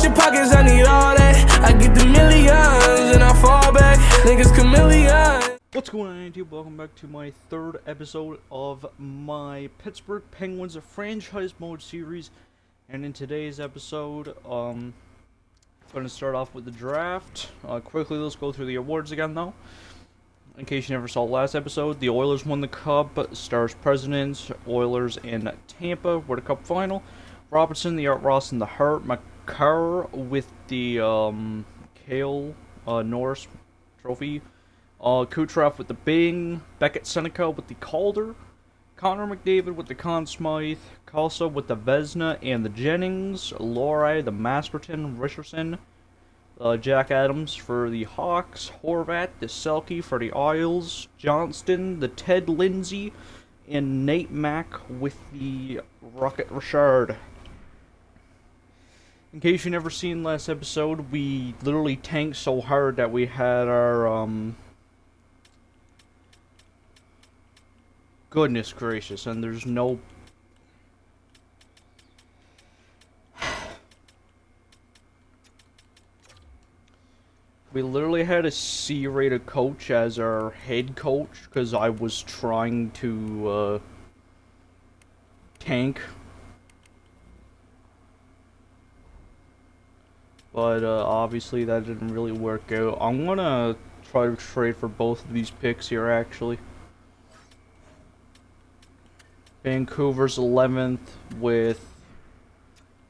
out your pockets, I need all that. I get the millions and I fall back. Niggas chameleon. What's going on, YouTube? Welcome back to my third episode of my Pittsburgh Penguins franchise mode series. And in today's episode, I'm going to start off with the draft. Quickly, let's go through the awards again, though. In case you never saw the last episode, the Oilers won the Cup. Stars Presidents, Oilers in Tampa were the Cup final. Robertson, the Art Ross, and the Hart. McCarr with the Cale Norris Trophy. Kucherov with the Bing, Beckett Seneca with the Calder, Connor McDavid with the Conn Smythe, Kalsa with the Vezina and the Jennings, Laurie, the Masterton, Richardson, Jack Adams for the Hawks, Horvat, the Selke for the Isles, Johnston, the Ted Lindsay, and Nate Mack with the Rocket Richard. In case you never seen last episode, we literally tanked so hard that we had our, goodness gracious, and there's no... We literally had a C-rated coach as our head coach, because I was trying to, tank. But, obviously that didn't really work out. I'm gonna try to trade for both of these picks here, actually. Vancouver's 11th with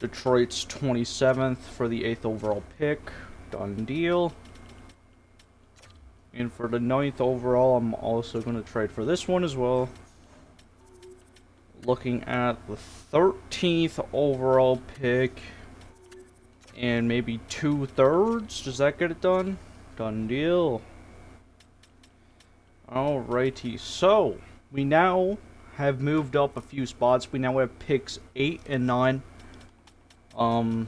Detroit's 27th for the 8th overall pick. Done deal. And for the 9th overall, I'm also going to trade for this one as well. Looking at the 13th overall pick and maybe 2/3. Does that get it done? Done deal. Alrighty, so we now have moved up a few spots. We now have picks 8 and 9. You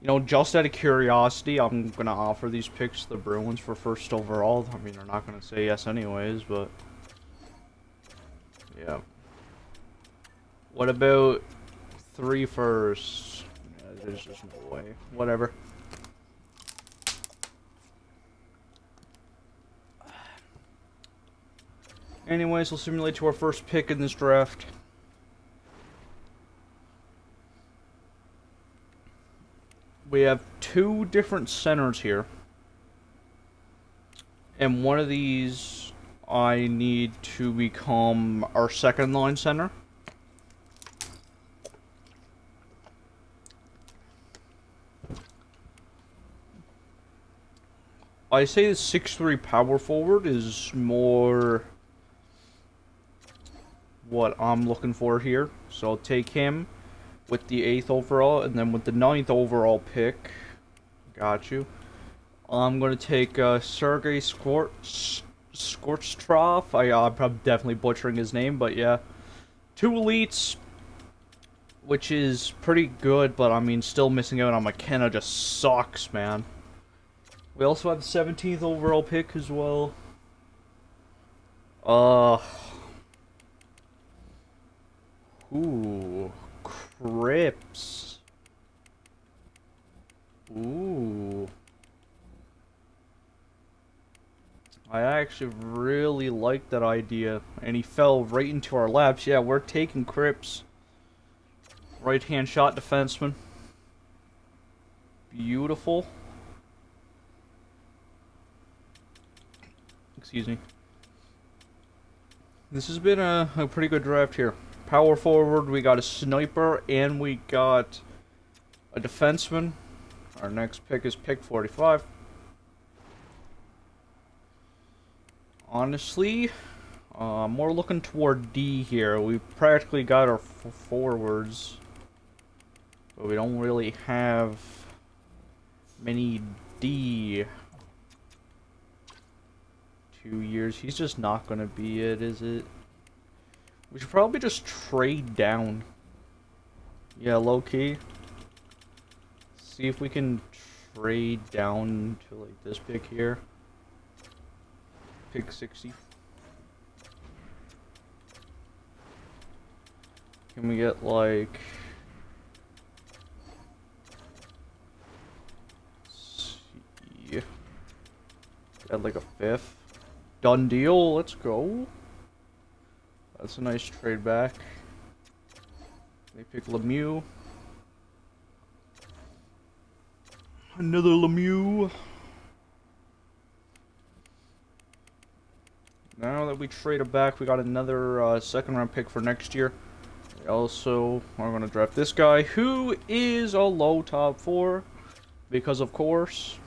know, just out of curiosity, I'm gonna offer these picks to the Bruins for first overall. I mean, they're not gonna say yes anyways, but yeah. What about 3 firsts? Yeah, there's just no way. Whatever. Anyways, we'll simulate to our first pick in this draft. We have 2 different centers here. And one of these I need to become our second line center. I say the 6'3" power forward is more what I'm looking for here. So I'll take him with the 8th overall, and then with the 9th overall pick, got you, I'm going to take Sergei Skorchtrov. I'm definitely butchering his name, but yeah. 2 elites, which is pretty good, but I mean, still missing out on McKenna just sucks, man. We also have the 17th overall pick as well. Ooh, Crips. Ooh. I actually really like that idea, and he fell right into our laps. Yeah, we're taking Crips. Right-hand shot defenseman. Beautiful. Excuse me. This has been a pretty good draft here. Power forward, we got a sniper, and we got a defenseman. Our next pick is pick 45. Honestly, more looking toward D here. We practically got our forwards, but we don't really have many D. 2 years. He's just not going to be it, is it? We should probably just trade down. Yeah, low-key. See if we can trade down to, like, this pick here. Pick 60. Can we get, like... At like a 5th. Done deal. Let's go. That's a nice trade back. They pick Lemieux. Another Lemieux. Now that we traded back, we got another second round pick for next year. We also are going to draft this guy, who is a low top 4. Because, of course,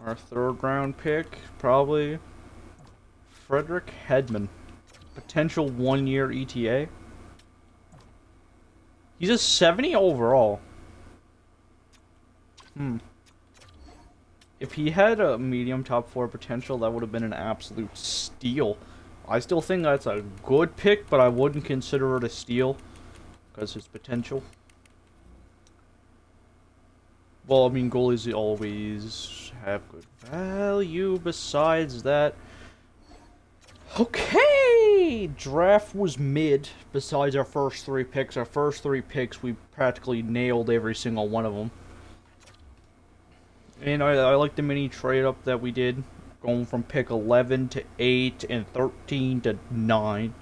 our third round pick, probably Frederick Hedman. Potential 1-year ETA. He's a 70 overall. If he had a medium top 4 potential, that would have been an absolute steal. I still think that's a good pick, but I wouldn't consider it a steal because his potential. Well, I mean, goalies always have good value. Besides that, okay, draft was mid. Besides our first 3 picks, we practically nailed every single one of them. And I like the mini trade up that we did, going from pick 11 to 8 and 13 to 9.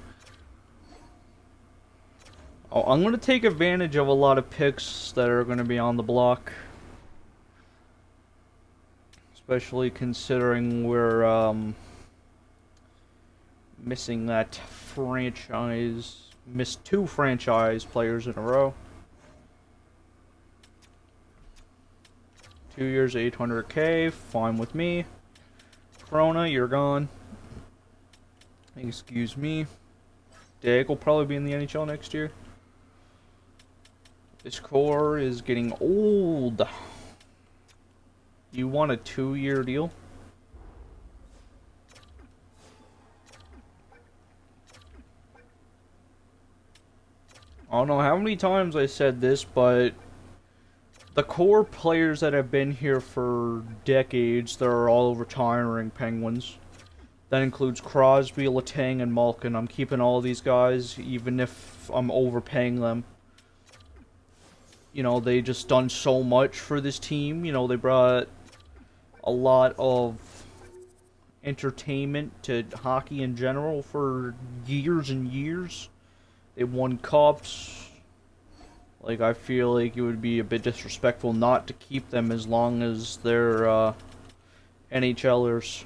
Oh, I'm going to take advantage of a lot of picks that are going to be on the block. Especially considering we're missing that franchise. Missed 2 franchise players in a row. 2 years, 800K, fine with me. Corona, you're gone. Excuse me. Dag will probably be in the NHL next year. This core is getting old. You want a 2-year deal? I don't know how many times I said this, but the core players that have been here for decades, they're all retiring Penguins. That includes Crosby, Letang, and Malkin. I'm keeping all these guys, even if I'm overpaying them. You know, they just done so much for this team. You know, they brought a lot of entertainment to hockey in general for years and years. They won cups. Like, I feel like it would be a bit disrespectful not to keep them as long as they're NHLers.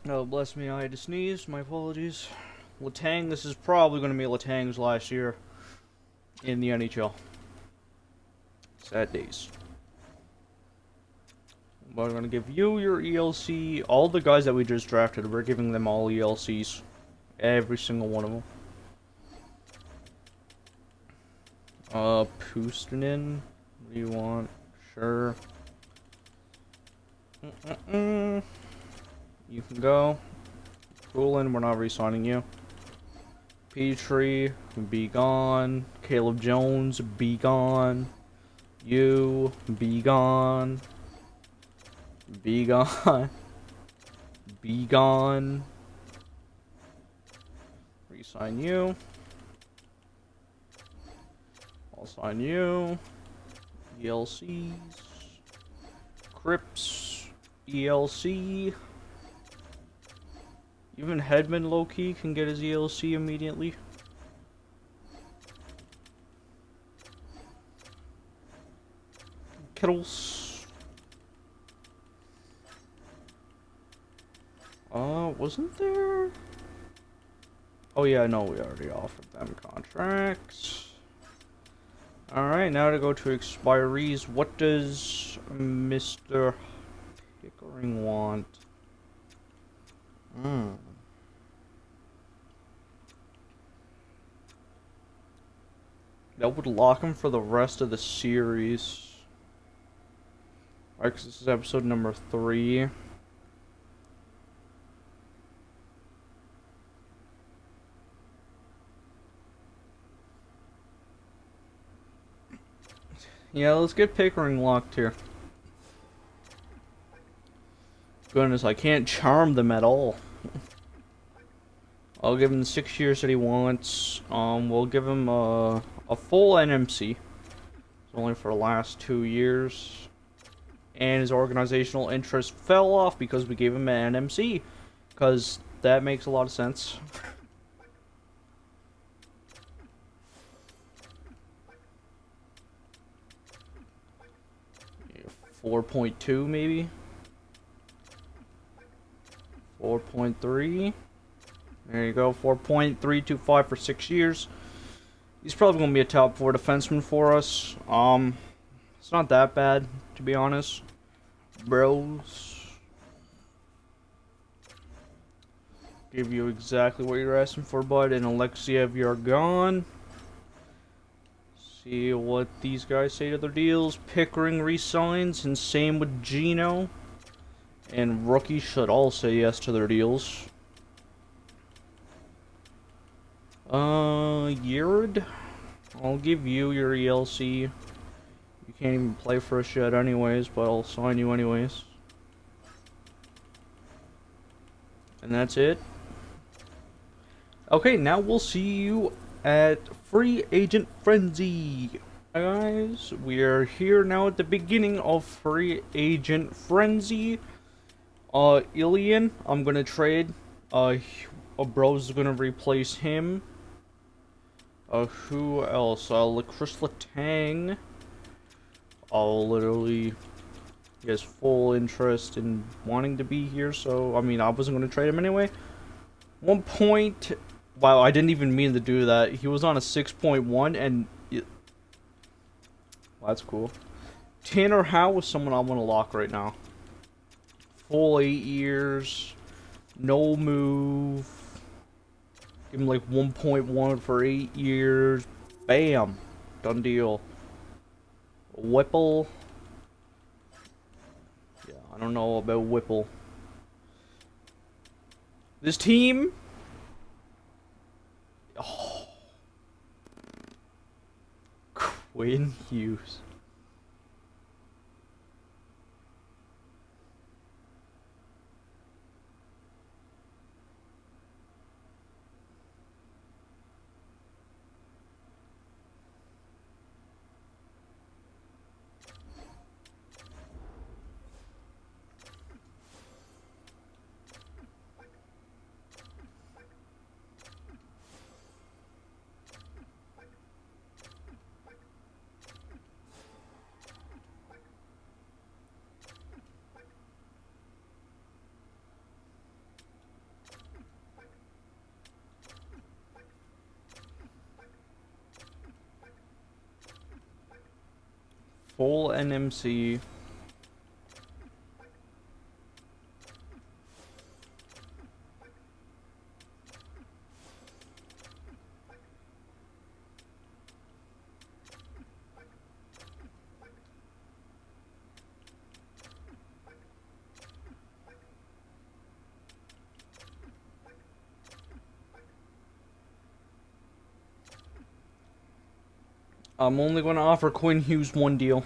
Oh, bless me, I had to sneeze. My apologies. Letang, this is probably going to be Letang's last year in the NHL. Sad days. We're going to give you your ELC. All the guys that we just drafted, we're giving them all ELCs. Every single one of them. Pustonen. What do you want? Sure. You can go. Coolin, we're not re-signing you. Petrie, be gone. Caleb Jones, be gone. You, be gone. Be gone. Be gone. Resign you. I'll sign you. ELCs. Crips. ELC. Even Hedman low-key can get his ELC immediately. Kittles. Wasn't there? Oh yeah, no, we already offered them contracts. Alright, now to go to expirees. What does Mr. Pickering want? That would lock him for the rest of the series. Alright, because this is episode number 3. Yeah, let's get Pickering locked here. Goodness, I can't charm them at all. I'll give him the 6 years that he wants. We'll give him a full NMC. It's only for the last 2 years. And his organizational interest fell off because we gave him an NMC. Because that makes a lot of sense. 4.2 maybe? 4.3. There you go, 4.325 for 6 years. He's probably going to be a top 4 defenseman for us. It's not that bad, to be honest. Bros. Give you exactly what you're asking for, bud. And Alexiev, you're gone. See what these guys say to their deals. Pickering resigns, and same with Gino. And rookies should all say yes to their deals. Yared, I'll give you your ELC. You can't even play for a shit anyways, but I'll sign you anyways. And that's it. Okay, now we'll see you at Free Agent Frenzy. Guys, we are here now at the beginning of Free Agent Frenzy. Ilian, I'm gonna trade. A bro's gonna replace him. Who else? Chris Letang. Literally, he has full interest in wanting to be here, so, I mean, I wasn't gonna trade him anyway. 1 point. Wow, I didn't even mean to do that. He was on a 6.1, and well, that's cool. Tanner Howe is someone I want to lock right now. Full 8 years, no move. Give him like 1.1 for 8 years. Bam, done deal. Whipple. Yeah, I don't know about Whipple. This team. Oh. Quinn Hughes. Full NMC. I'm only going to offer Quinn Hughes one deal.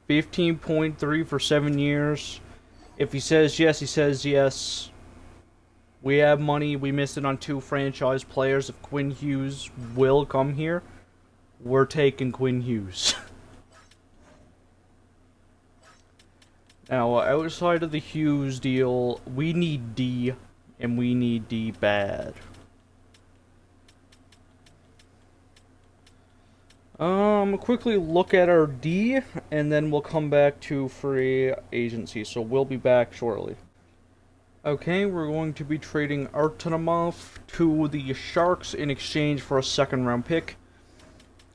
15.3 for 7 years. If he says yes, he says yes. We have money. We missed it on 2 franchise players. If Quinn Hughes will come here, we're taking Quinn Hughes. Now, outside of the Hughes deal, we need D, and we need D bad. Quickly look at our D, and then we'll come back to free agency, so we'll be back shortly. Okay, we're going to be trading Artemonov to the Sharks in exchange for a 2nd round pick.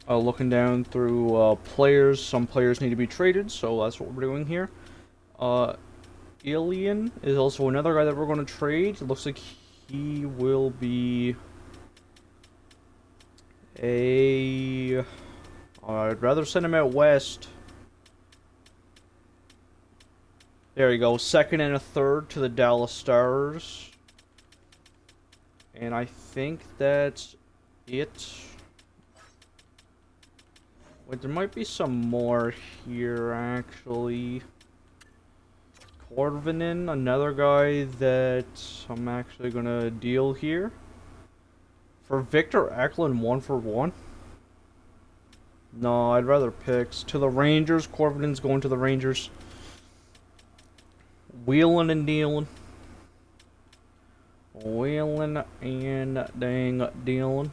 Looking down through players, some players need to be traded, so that's what we're doing here. Ilian is also another guy that we're going to trade. It looks like he will be a... I'd rather send him out west. There you go. 2nd and a 3rd to the Dallas Stars. And I think that's it. Wait, there might be some more here, actually. Korvinen, another guy that I'm actually going to deal here. For Victor Eklund, 1 for 1. No, I'd rather picks. To the Rangers. Corvin's going to the Rangers. Wheeling and dealing. Wheeling and dang dealing.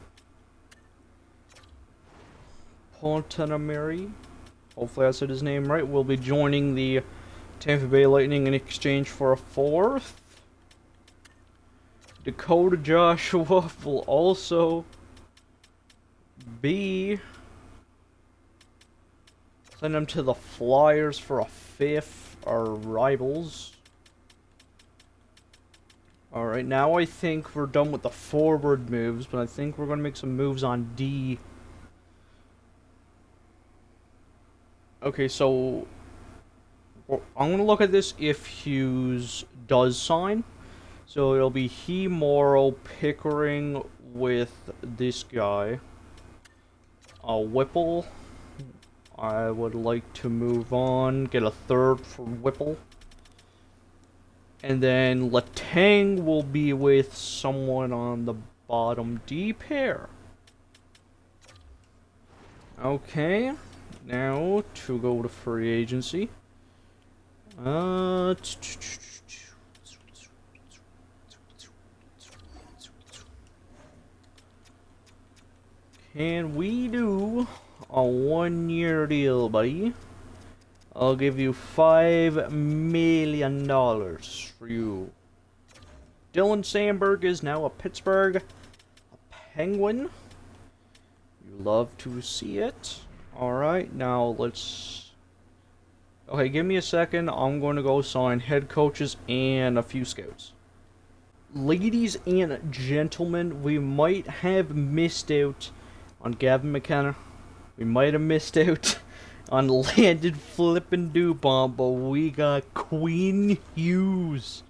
Pontanameri. Hopefully I said his name right. Will be joining the Tampa Bay Lightning in exchange for a 4th. Dakota Joshua will also be send him to the Flyers for a 5th. Our rivals. Alright, now I think we're done with the forward moves, but I think we're going to make some moves on D. Okay, so I'm going to look at this if Hughes does sign. So it'll be he, Morrow, Pickering with this guy. Whipple. I would like to move on, get a 3rd for Whipple. And then Letang will be with someone on the bottom D pair. Okay, now to go to free agency. Can we do a 1-year deal, buddy? I'll give you $5 million for you. Dylan Sandberg is now a Pittsburgh Penguin. You love to see it. Alright, now let's... Okay, give me a second. I'm going to go sign head coaches and a few scouts. Ladies and gentlemen, we might have missed out on Gavin McKenna. We might have missed out on Landon flippin' Dupont, but we got Quinn Hughes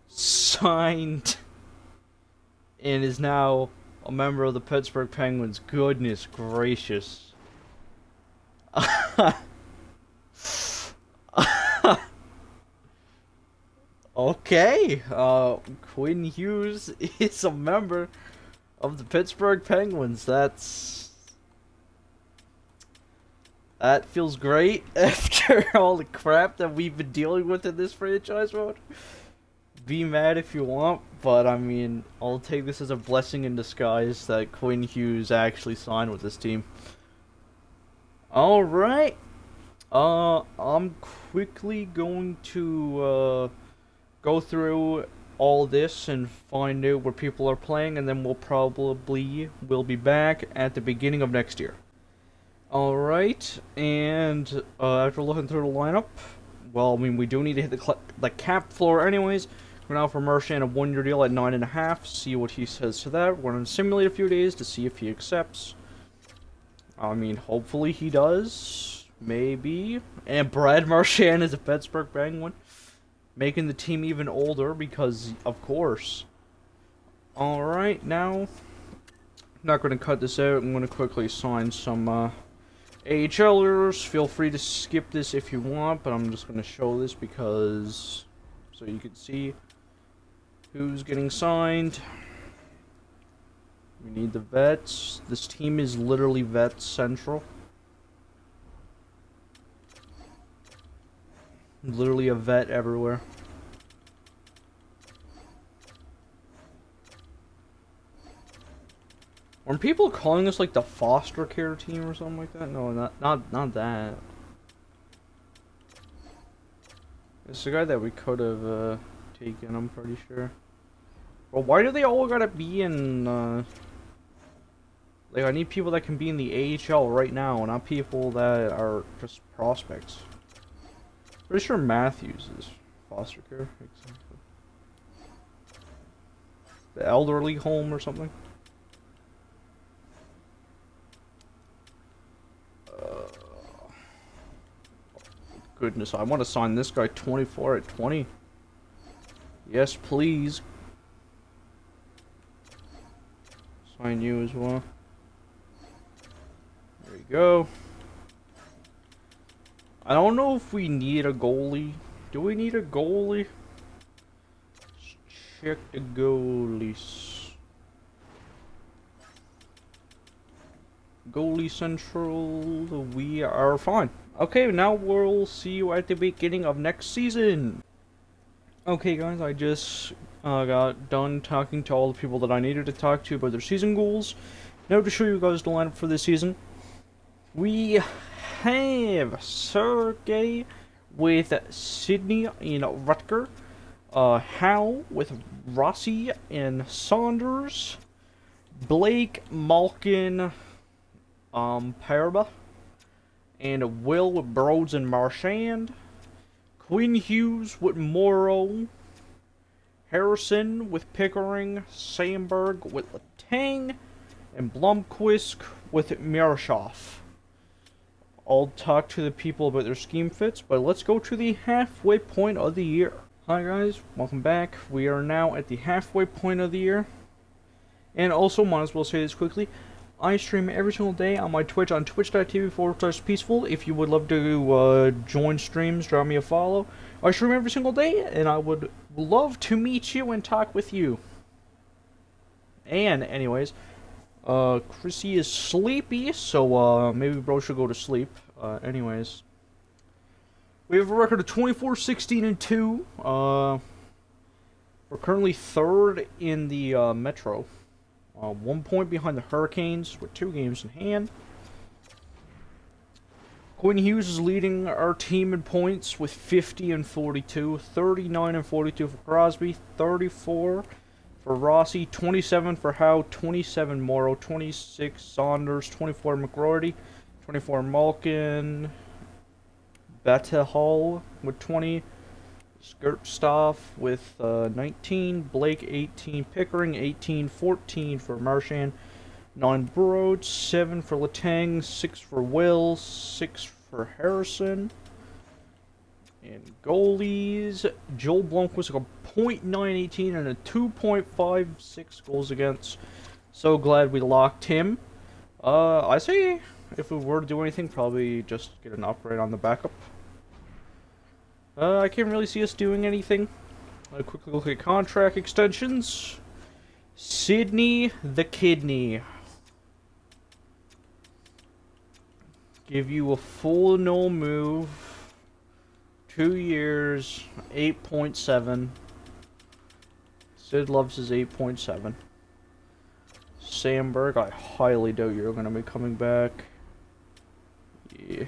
signed and is now a member of the Pittsburgh Penguins. Goodness gracious. Okay, Quinn Hughes is a member of the Pittsburgh Penguins. That feels great after all the crap that we've been dealing with in this franchise mode. Be mad if you want, but I mean, I'll take this as a blessing in disguise that Quinn Hughes actually signed with this team. Alright. I'm quickly going to go through all this and find out where people are playing, and then we'll be back at the beginning of next year. Alright, and after looking through the lineup, well, I mean, we do need to hit the cap floor anyways. We're now for Marchand a 1-year deal at 9.5. See what he says to that. We're going to simulate a few days to see if he accepts. I mean, hopefully he does. Maybe. And Brad Marchand is a Pittsburgh Penguin, making the team even older because, of course. Alright, now, I'm not going to cut this out. I'm going to quickly sign some AHLers. Feel free to skip this if you want, but I'm just going to show this because so you can see who's getting signed. We need the vets. This team is literally vet central. Literally a vet everywhere. Weren't people calling us like the foster care team or something like that? No, not that. It's the guy that we could have taken, I'm pretty sure. Well, why do they all gotta be in like, I need people that can be in the AHL right now, not people that are just prospects. Pretty sure Matthews is foster care. Exactly. The elderly home or something. Goodness, I want to sign this guy 24 at 20. Yes, please. Sign you as well. There you go. I don't know if we need a goalie. Do we need a goalie? Let's check the goalies. Goalie Central, we are fine. Okay, now we'll see you at the beginning of next season. Okay, guys, I just got done talking to all the people that I needed to talk to about their season goals. Now to show you guys the lineup for this season, we have Sergey with Sydney in Rutger, Hal with Rossi and Saunders, Blake, Malkin, Parba, and Will with Broads and Marchand, Quinn Hughes with Morrow, Harrison with Pickering, Sandberg with Letang, and Blomqvist with Mirashov. I'll talk to the people about their scheme fits, but let's go to the halfway point of the year. Hi guys, welcome back. We are now at the halfway point of the year. And also, might as well say this quickly, I stream every single day on my Twitch on twitch.tv/peaceful. If you would love to join streams, drop me a follow. I stream every single day, and I would love to meet you and talk with you. And anyways, Chrissy is sleepy, so maybe bro should go to sleep. Anyways, we have a record of 24-16-2. We're currently third in the Metro. 1 point behind the Hurricanes with 2 games in hand. Quinn Hughes is leading our team in points with 50 and 42, 39 and 42 for Crosby, 34 for Rossi, 27 for Howe, 27 Morrow, 26 Saunders, 24 McGroarty, 24 Malkin, Beta Hall with 20, Skirtstoff with 19, Blake 18, Pickering 18, 14 for Marchand, 9 Broads, 7 for Letang, 6 for Will, 6 for Harrison. And goalies, Joel Blomqvist with a .918 and a 2.56 goals against. So glad we locked him. I say if we were to do anything, probably just get an upgrade on the backup. I can't really see us doing anything. A quick look at contract extensions. Sydney the Kidney. Give you a full no move. 2 years, 8.7. Sid loves his 8.7. Sandberg, I highly doubt you're going to be coming back. Yeah.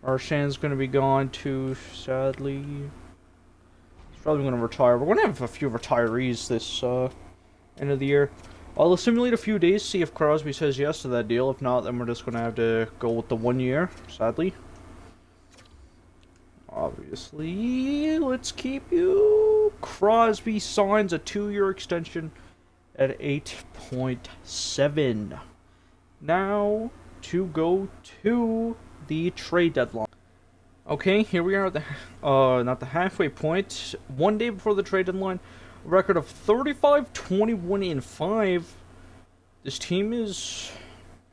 Marchand's going to be gone too, sadly. He's probably going to retire. We're going to have a few retirees this end of the year. I'll simulate a few days, see if Crosby says yes to that deal. If not, then we're just going to have to go with the 1 year, sadly. Obviously, let's keep you. Crosby signs a 2-year extension at 8.7. Now, to go to the trade deadline. Okay, here we are at the, not the halfway point. 1 day before the trade deadline, a record of 35-21-5. This team is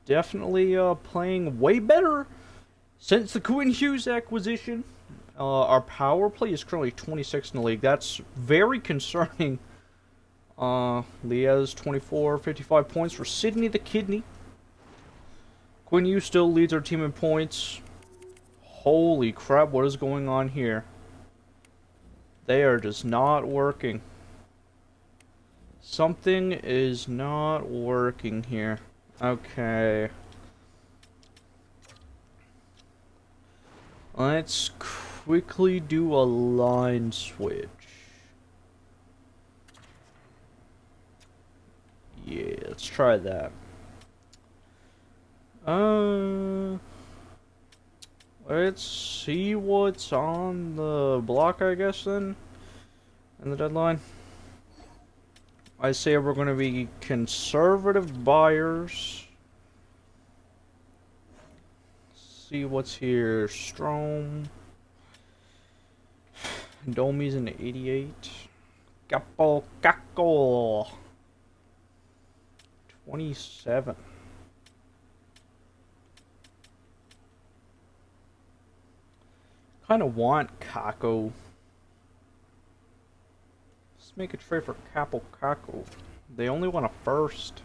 definitely playing way better since the Quinn Hughes acquisition. Our power play is currently 26th in the league. That's very concerning. Leah's 24, 55 points for Sydney the Kidney. Quinn Hughes still leads our team in points. Holy crap, what is going on here? They are just not working. Something is not working here. Okay. Let's quickly do a line switch. Yeah, let's try that. Let's see what's on the block, I guess, then. In the deadline. I say we're going to be conservative buyers. See what's here. Strom. Domi's an 88. Capo Caco. 27. Kind of want Kako. Let's make a trade for Capo Caco. They only want a first.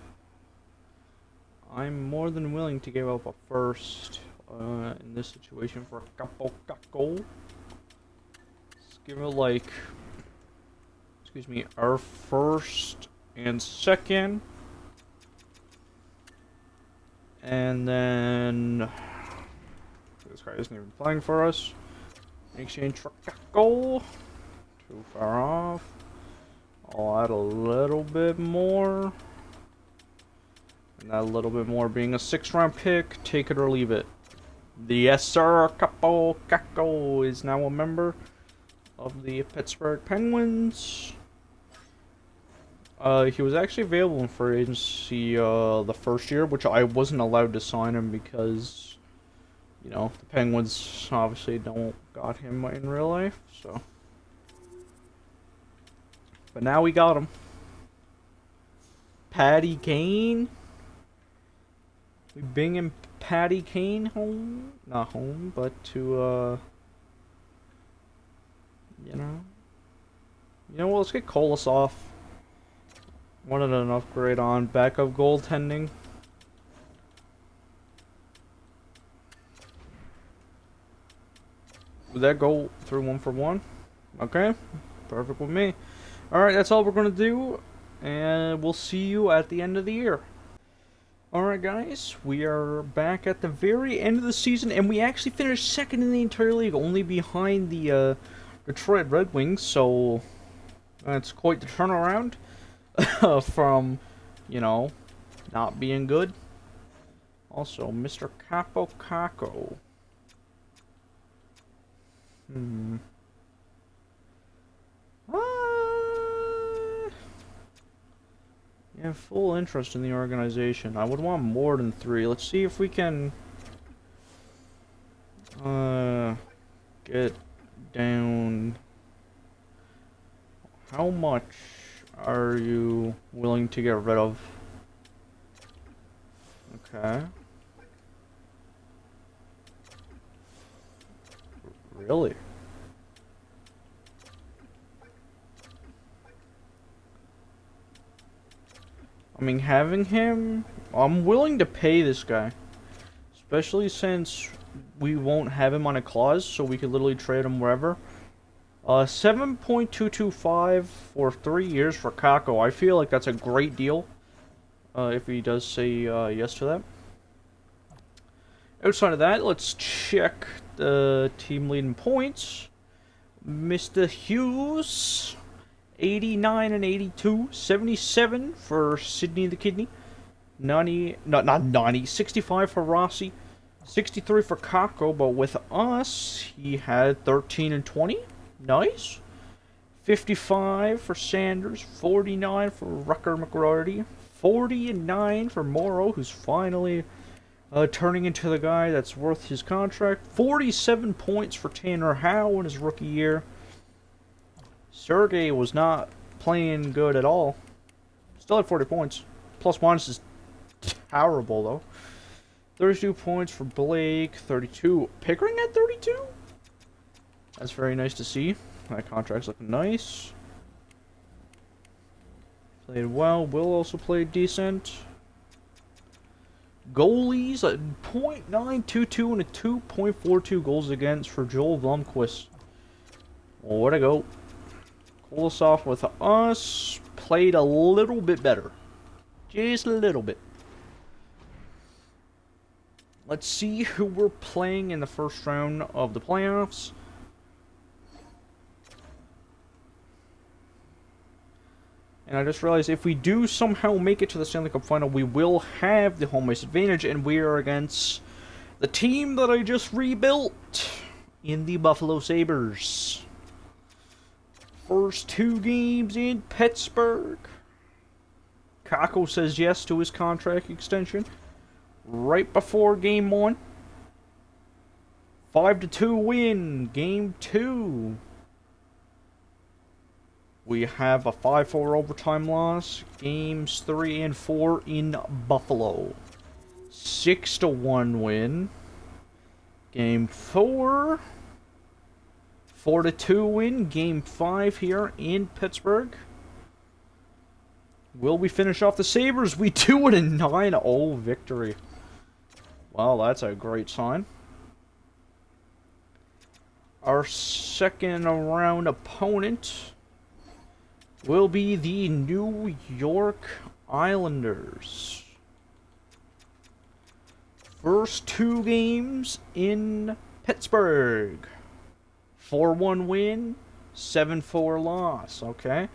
I'm more than willing to give up a first in this situation for Capo Caco. Let's give it like, excuse me, our first and second. And then this guy isn't even playing for us. Exchange for Caco. Too far off. I'll add a little bit more. And that little bit more being a 6th-round pick. Take it or leave it. Yes, sir. Capo Caco is now a member of the Pittsburgh Penguins. He was actually available in free agency the first year, which I wasn't allowed to sign him because, you know, the Penguins obviously don't got him in real life, so. But now we got him. Patty Kane. We bringing Patty Kane home. Not home, but to, you know. You know what, let's get Kolosov. Wanted an upgrade on backup goaltending. Would that go through 1-for-1? Okay, perfect with me. Alright, that's all we're going to do, and we'll see you at the end of the year. Alright guys, we are back at the very end of the season, and we actually finished second in the entire league, only behind the Detroit Red Wings, so that's quite the turnaround from, you know, not being good. Also, Mr. Capo Caco. Yeah, full interest in the organization. I would want more than 3. Let's see if we can get down. How much are you willing to get rid of? Okay. Really? I mean, having him, I'm willing to pay this guy. Especially since we won't have him on a clause, so we could literally trade him wherever. 7.225 for 3 years for Kako. I feel like that's a great deal. If he does say yes to that. Outside of that, let's check the team leading points. Mr. Hughes, 89 and 82, 77 for Sidney the Kidney, 65 for Rossi, 63 for Kako, but with us, he had 13 and 20, nice, 55 for Sanders, 49 for Rucker McGroarty, 40 and 9 for Morrow, who's finally turning into the guy that's worth his contract, 47 points for Tanner Howe in his rookie year. Sergey was not playing good at all. Still had 40 points. Plus minus is terrible, though. 32 points for Blake. 32. Pickering at 32? That's very nice to see. That contract's looking nice. Played well. Will also played decent. Goalies at .922 and a 2.42 goals against for Joel Blomqvist. Well, where to go? Kolosov with us played a little bit better. Just a little bit. Let's see who we're playing in the first round of the playoffs. And I just realized if we do somehow make it to the Stanley Cup Final, we will have the home ice advantage, and we are against the team that I just rebuilt in the Buffalo Sabres. First 2 games in Pittsburgh. Kako says yes to his contract extension right before game 1. 5-2 win, game 2. We have a 5-4 overtime loss, games 3 and 4 in Buffalo. 6-1 win, game 4. 4-2 win, game 5 here in Pittsburgh. Will we finish off the Sabres? We do with a 9-0 victory. Wow, that's a great sign. Our second round opponent will be the New York Islanders. First 2 games in Pittsburgh. 4-1 win, 7-4 loss, okay?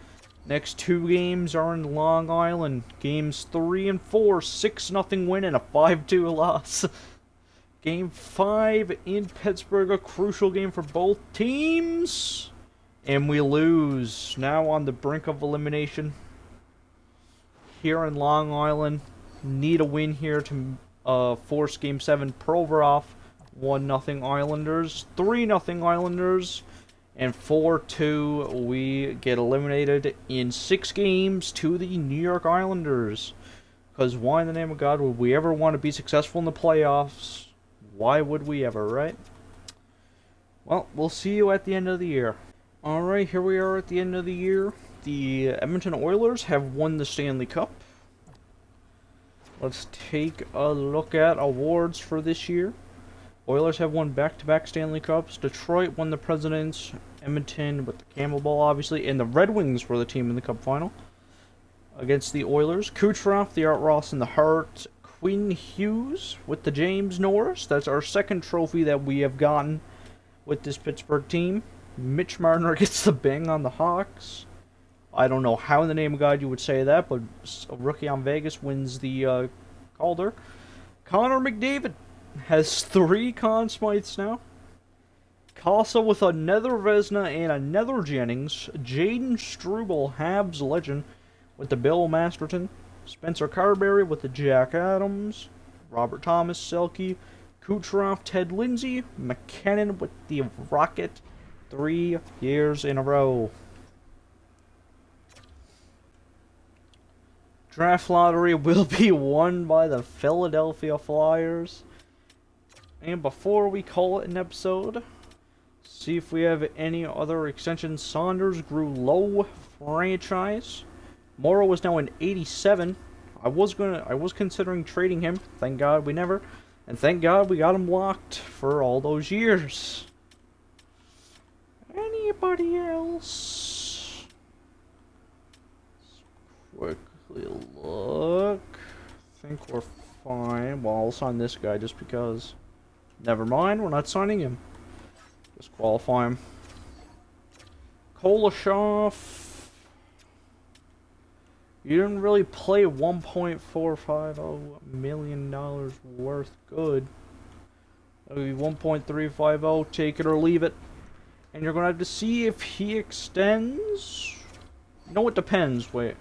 Next 2 games are in Long Island. Games 3 and 4, 6-0 win and a 5-2 loss. Game 5 in Pittsburgh, a crucial game for both teams. And we lose. Now on the brink of elimination. Here in Long Island. Need a win here to force Game 7 Provorov. 1-0 Islanders. 3-0 Islanders. And 4-2, we get eliminated in 6 games to the New York Islanders. Because why in the name of God would we ever want to be successful in the playoffs? Why would we ever, right? Well, we'll see you at the end of the year. Alright, here we are at the end of the year. The Edmonton Oilers have won the Stanley Cup. Let's take a look at awards for this year. Oilers have won back-to-back Stanley Cups. Detroit won the Presidents. Edmonton with the Campbell Bowl, obviously. And the Red Wings were the team in the Cup final against the Oilers. Kucherov, the Art Ross, and the Hart. Quinn Hughes with the James Norris. That's our second trophy that we have gotten with this Pittsburgh team. Mitch Marner gets the bang on the Hawks. I don't know how in the name of God you would say that, but a rookie on Vegas wins the Calder. Connor McDavid has 3 Conn Smythes now. Casa with another Vezina and another Jennings. Jaden Struble, Habs legend, with the Bill Masterton. Spencer Carberry with the Jack Adams. Robert Thomas, Selke. Kucherov, Ted Lindsay. McKinnon with the Rocket. 3 years in a row. Draft lottery will be won by the Philadelphia Flyers. And before we call it an episode, see if we have any other extensions. Saunders grew low franchise. Morrow is now an 87. I was considering trading him. Thank God we never. And thank God we got him locked for all those years. Anybody else? Let's quickly look. I think we're fine. Well, I'll sign this guy just because. Never mind, we're not signing him. Disqualify him. Kolashov. You didn't really play $1.450 million worth good. That'll be 1.350, take it or leave it. And you're going to have to see if he extends. No, it depends. Wait.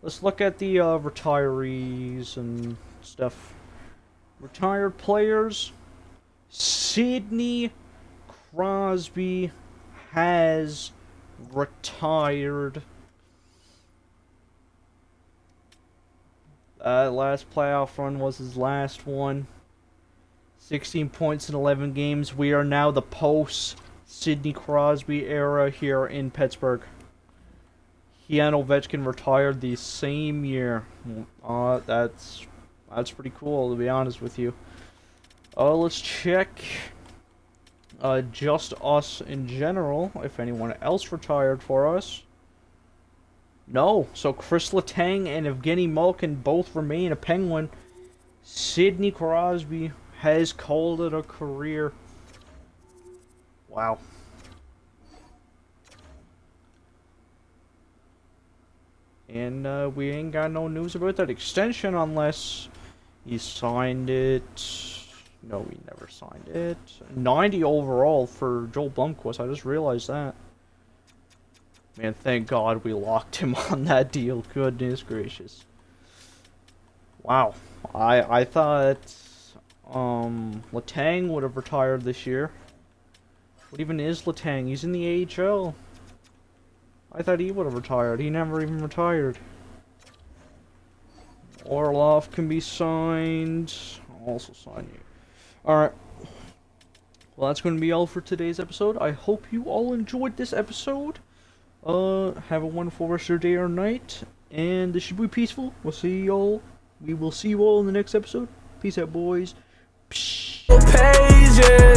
Let's look at the retirees and stuff. Retired players. Sidney Crosby has retired. Last playoff run was his last one. 16 points in 11 games. We are now the post-Sidney Crosby era here in Pittsburgh. He and Ovechkin retired the same year. That's pretty cool, to be honest with you. Let's check just us in general, if anyone else retired for us. No, so Chris Letang and Evgeny Malkin both remain a Penguin. Sidney Crosby has called it a career. Wow. And we ain't got no news about that extension unless he signed it. No, he never signed it. 90 overall for Joel Blomqvist. I just realized that. Man, thank God we locked him on that deal. Goodness gracious. Wow. I thought Letang would have retired this year. What even is Letang? He's in the AHL. I thought he would have retired. He never even retired. Orlov can be signed. I'll also sign you. Alright. Well, that's going to be all for today's episode. I hope you all enjoyed this episode. Have a wonderful rest of your day or night. and this should be peaceful. We'll see y'all. We will see you all in the next episode. Peace out, boys. Pages.